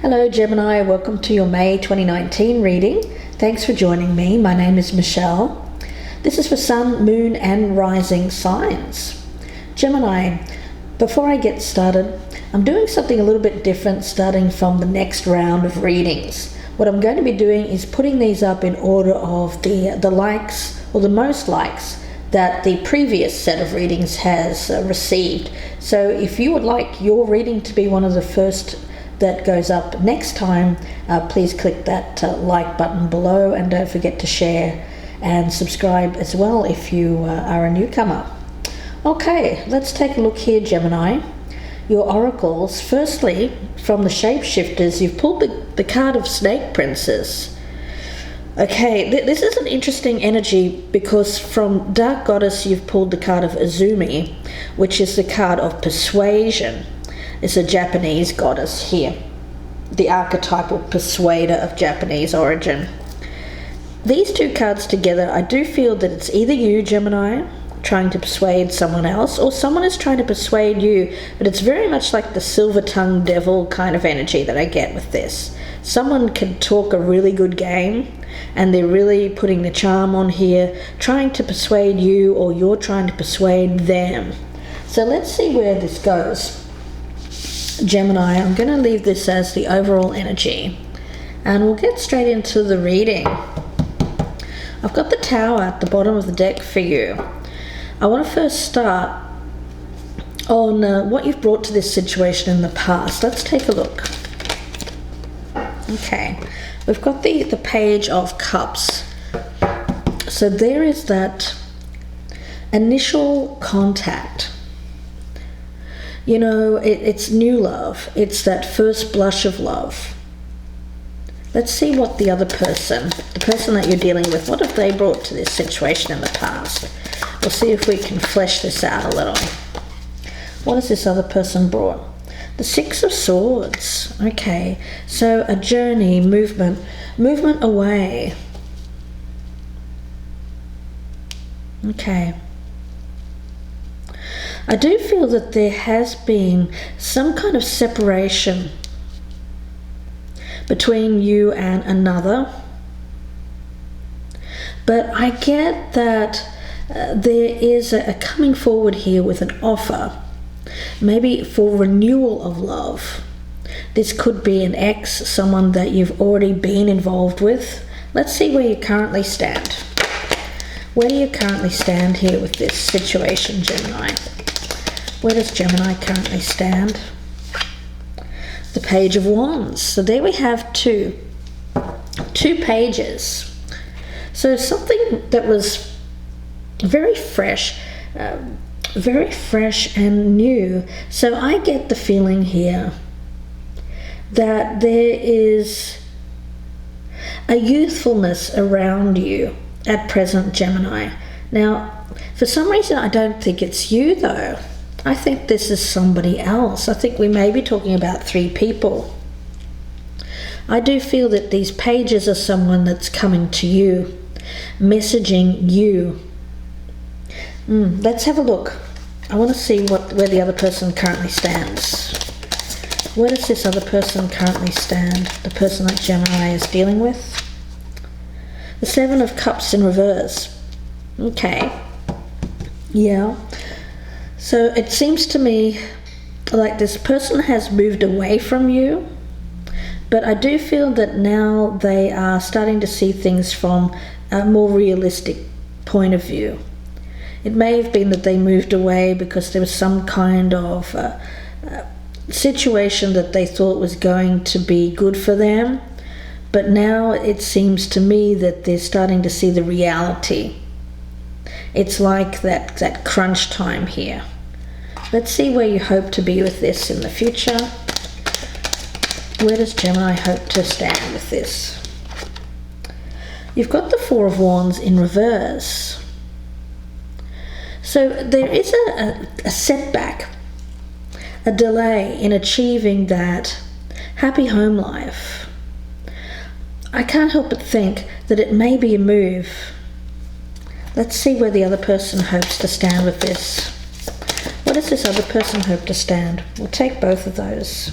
Hello Gemini, welcome to your May 2019 reading. Thanks for joining me. My name is Michelle. This is for Sun, Moon and Rising signs. Gemini, before I get started, I'm doing something a little bit different starting from the next round of readings. What I'm going to be doing is putting these up in order of the likes or the most likes that the previous set of readings has received. So if you would like your reading to be one of the first that goes up next time, please click that like button below, and don't forget to share and subscribe as well if you are a newcomer. Okay, let's take a look here, Gemini. Your oracles. Firstly, from the Shapeshifters, you've pulled the card of Snake Princess. Okay, this is an interesting energy because from Dark Goddess you've pulled the card of Izumi, which is the card of persuasion. It's a Japanese goddess here, the archetypal persuader of Japanese origin. These two cards together, I do feel that it's either you, Gemini, trying to persuade someone else, or someone is trying to persuade you, but it's very much like the silver-tongued devil kind of energy that I get with this. Someone can talk a really good game, and they're really putting the charm on here, trying to persuade you, or you're trying to persuade them. So let's see where this goes. Gemini, I'm going to leave this as the overall energy, and we'll get straight into the reading. I've got the Tower at the bottom of the deck for you. I want to first start on what you've brought to this situation in the past. Let's take a look. Okay, we've got the Page of Cups. So there is that initial contact. You know, it's new love. It's that first blush of love. Let's see what the other person, the person that you're dealing with, what have they brought to this situation in the past? We'll see if we can flesh this out a little. What has this other person brought? The Six of Swords. Okay, so a journey, movement away. Okay. I do feel that there has been some kind of separation between you and another, but I get that there is a coming forward here with an offer, maybe for renewal of love. This could be an ex, someone that you've already been involved with. Let's see where you currently stand. Where do you currently stand here with this situation, Gemini? Where does Gemini currently stand? The Page of Wands. So there we have two pages. So something that was very fresh and new. So I get the feeling here that there is a youthfulness around you at present, Gemini. Now, for some reason, I don't think it's you, though. I think this is somebody else. I think we may be talking about three people. I do feel that these pages are someone that's coming to you, messaging you. Let's have a look. I want to see where the other person currently stands. Where does this other person currently stand? The person that Gemini is dealing with? The Seven of Cups in reverse. Okay. Yeah. So it seems to me like this person has moved away from you, but I do feel that now they are starting to see things from a more realistic point of view. It may have been that they moved away because there was some kind of situation that they thought was going to be good for them, but now it seems to me that they're starting to see the reality. It's like that crunch time here. Let's see where you hope to be with this in the future. Where does Gemini hope to stand with this? You've got the Four of Wands in reverse. So there is a setback, a delay in achieving that happy home life. I can't help but think that it may be a move. Let's see where the other person hopes to stand with this. What does this other person hope to stand? We'll take both of those.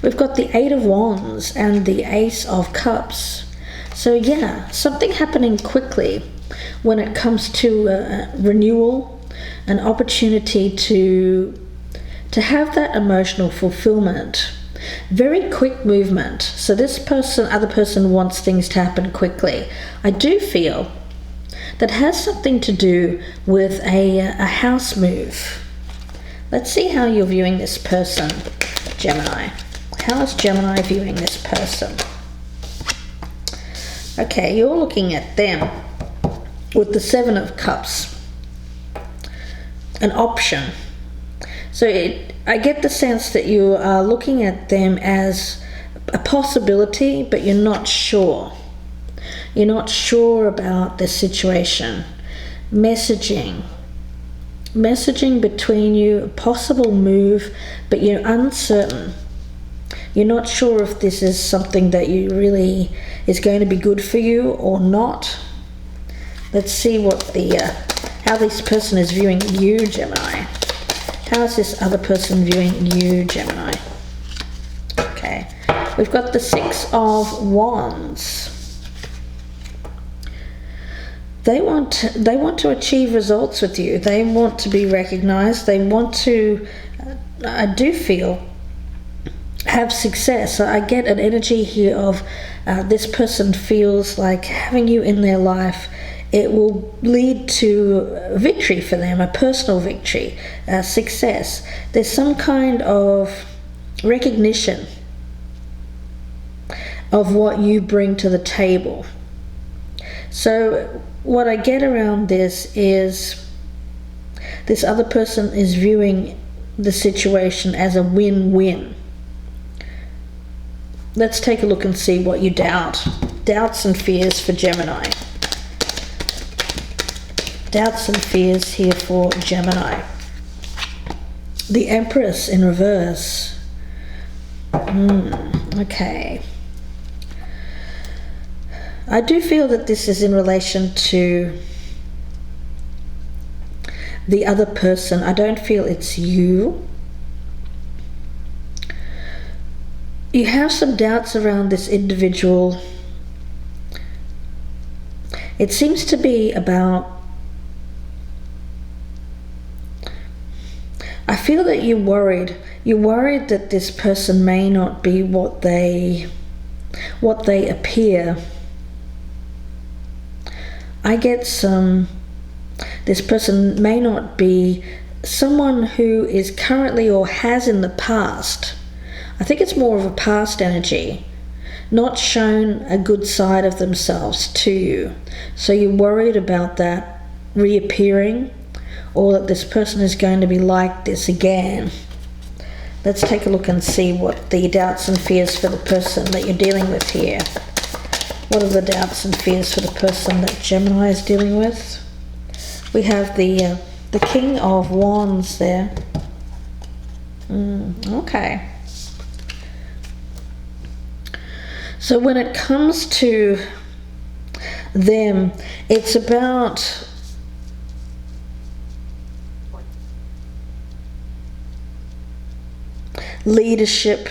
We've got the Eight of Wands and the Ace of Cups. So yeah, something happening quickly when it comes to renewal, an opportunity to have that emotional fulfillment. Very quick movement. So this other person wants things to happen quickly. I do feel that has something to do with a house move. Let's see how you're viewing this person, Gemini. How is Gemini viewing this person? Okay, you're looking at them with the Seven of Cups. An option. So I get the sense that you are looking at them as a possibility, but you're not sure. You're not sure about the situation. Messaging between you, a possible move, but you're uncertain. You're not sure if this is something that you really is going to be good for you or not. Let's see what how this person is viewing you, Gemini. How is this other person viewing you, Gemini? Okay, we've got the Six of Wands. They want to achieve results with you. They want to be recognized. They want to, I do feel, have success. I get an energy here of this person feels like having you in their life, it will lead to victory for them, a personal victory, success. There's some kind of recognition of what you bring to the table. So what I get around this is this other person is viewing the situation as a win-win. Let's take a look and see what you doubt. Doubts and fears for Gemini. Doubts and fears here for Gemini. The Empress in reverse. Okay. I do feel that this is in relation to the other person. I don't feel it's you. You have some doubts around this individual. It seems to be about, I feel that you're worried. You're worried that this person may not be what they appear. I get this person may not be someone who is currently or has in the past. I think it's more of a past energy, not shown a good side of themselves to you. So you're worried about that reappearing, or that this person is going to be like this again. Let's take a look and see what the doubts and fears for the person that you're dealing with here. What are the doubts and fears for the person that Gemini is dealing with? We have the King of Wands there. Okay. So when it comes to them, it's about leadership.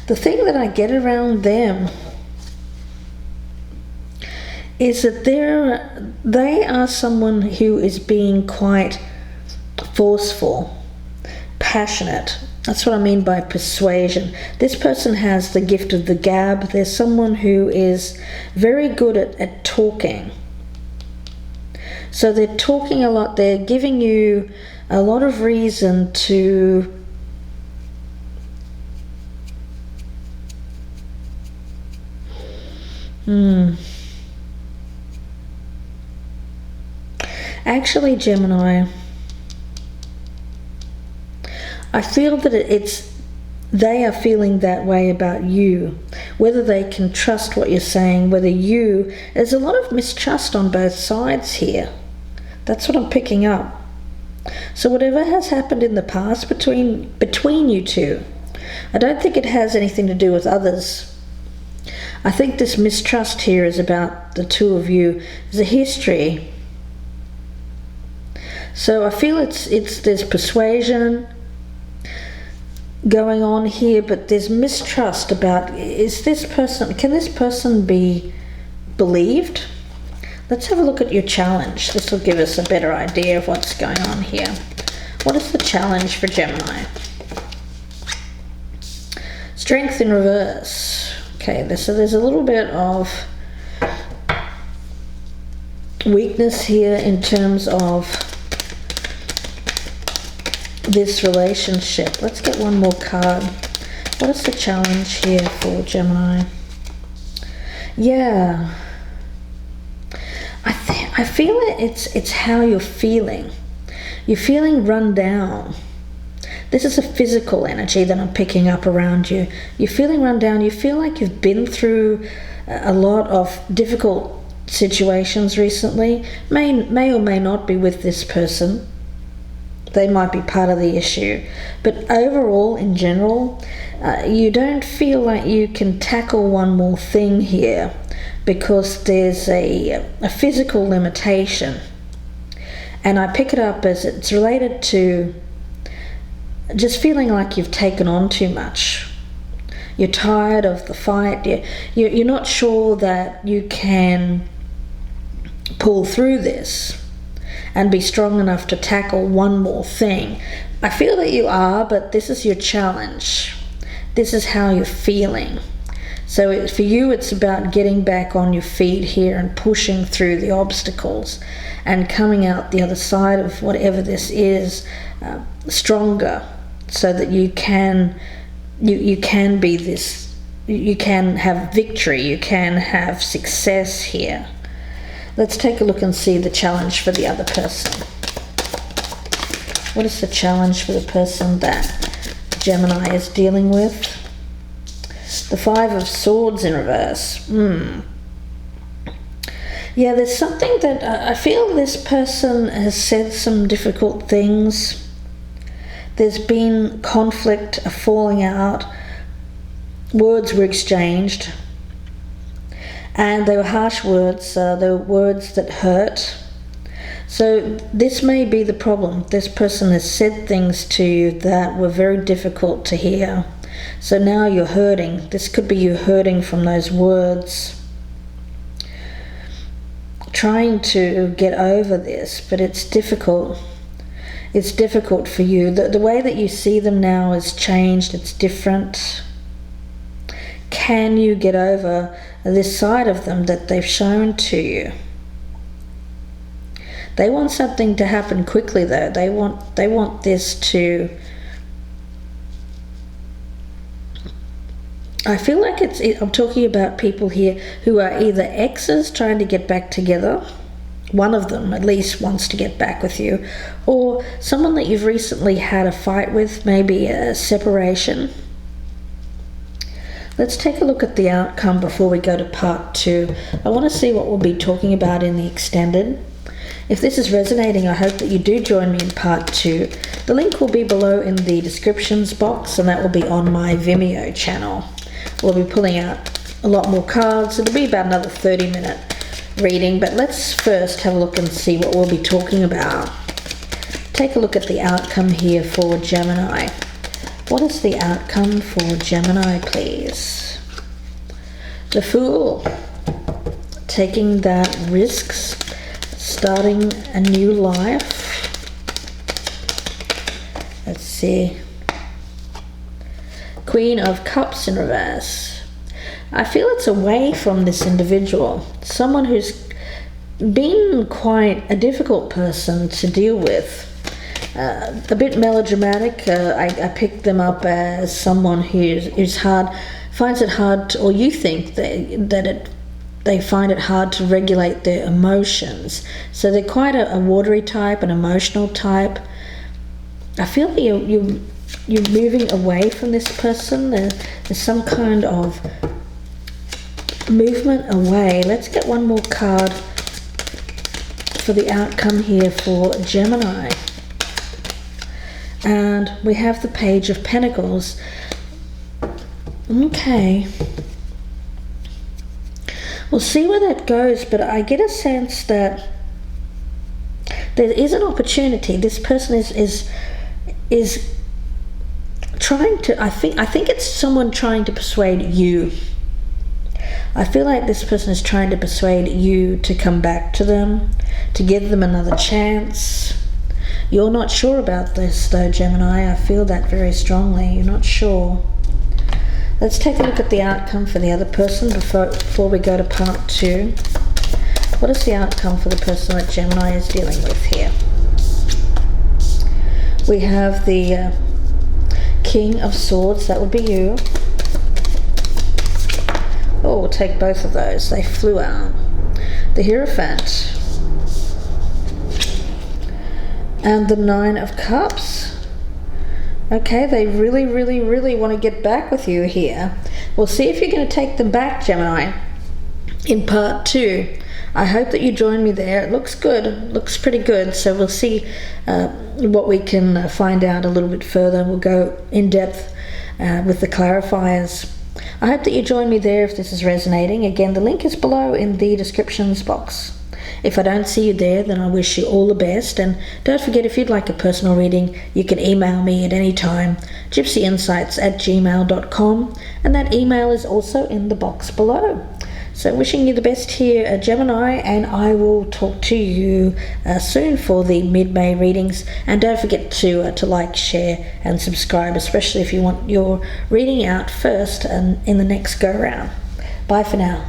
The thing that I get around them is that they are someone who is being quite forceful, passionate. That's what I mean by persuasion. This person has the gift of the gab. There's someone who is very good at talking. So they're talking a lot. They're giving you a lot of reason to Actually, Gemini, I feel that they are feeling that way about you. Whether they can trust what you're saying, there's a lot of mistrust on both sides here. That's what I'm picking up. So whatever has happened in the past between you two, I don't think it has anything to do with others. I think this mistrust here is about the two of you. There's a history. So I feel there's persuasion. going on here, but there's mistrust about, can this person be believed? Let's have a look at your challenge. This will give us a better idea of what's going on here. What is the challenge for Gemini? Strength in reverse. Okay, so there's a little bit of weakness here in terms of this relationship. Let's get one more card. What is the challenge here for Gemini? Yeah, I feel it's how you're feeling. You're feeling run down. This is a physical energy that I'm picking up around you. You're feeling run down. You feel like you've been through a lot of difficult situations recently. May or may not be with this person. They might be part of the issue. But overall, in general, you don't feel like you can tackle one more thing here because there's a physical limitation. And I pick it up as it's related to just feeling like you've taken on too much. You're tired of the fight. You're not sure that you can pull through this and be strong enough to tackle one more thing. I feel that you are, but this is your challenge. This is how you're feeling. So for you, it's about getting back on your feet here and pushing through the obstacles and coming out the other side of whatever this is stronger, so that you can be this, you can have victory, you can have success here. Let's take a look and see the challenge for the other person. What is the challenge for the person that Gemini is dealing with? The Five of Swords in reverse. Yeah, there's something that I feel this person has said some difficult things. There's been conflict, a falling out. Words were exchanged. And they were harsh words. They were words that hurt. So this may be the problem. This person has said things to you that were very difficult to hear. So now you're hurting. This could be you hurting from those words. Trying to get over this, but it's difficult. It's difficult for you. The way that you see them now has changed. It's different. Can you get over this side of them that they've shown to you? They want something to happen quickly, though. They want this to... I feel like I'm talking about people here who are either exes trying to get back together. One of them at least wants to get back with you, or someone that you've recently had a fight with, maybe a separation. Let's take a look at the outcome before we go to part 2. I want to see what we'll be talking about in the extended. If this is resonating, I hope that you do join me in part 2. The link will be below in the descriptions box, and that will be on my Vimeo channel. We'll be pulling out a lot more cards. It'll be about another 30-minute reading, but let's first have a look and see what we'll be talking about. Take a look at the outcome here for Gemini. What is the outcome for Gemini, please? The Fool. Taking that risks, starting a new life. Let's see. Queen of Cups in reverse. I feel it's away from this individual. Someone who's been quite a difficult person to deal with. A bit melodramatic. I picked them up as someone who's finds it hard, or you think they find it hard to regulate their emotions. So they're quite a watery type, an emotional type. I feel that you're moving away from this person. There's some kind of movement away. Let's get one more card for the outcome here for Gemini. And we have the Page of Pentacles. Okay. We'll see where that goes, but I get a sense that there is an opportunity. This person is I think it's someone trying to persuade you. I feel like this person is trying to persuade you to come back to them, to give them another chance. You're not sure about this though, Gemini. I feel that very strongly. You're not sure. Let's take a look at the outcome for the other person before we go to part 2. What is the outcome for the person that Gemini is dealing with here? We have the King of Swords. That would be you. Oh, we'll take both of those. They flew out. The Hierophant. And the Nine of Cups. Okay, they really, really, really want to get back with you here. We'll see if you're going to take them back, Gemini, in part 2. I hope that you join me there. It looks good. It looks pretty good. So we'll see what we can find out a little bit further. We'll go in depth with the clarifiers. I hope that you join me there if this is resonating. Again, the link is below in the descriptions box. If I don't see you there, then I wish you all the best. And don't forget, if you'd like a personal reading, you can email me at any time, gypsyinsights@gmail.com, and that email is also in the box below. So wishing you the best here, Gemini, and I will talk to you soon for the mid-May readings. And don't forget to like, share, and subscribe, especially if you want your reading out first and in the next go-round. Bye for now.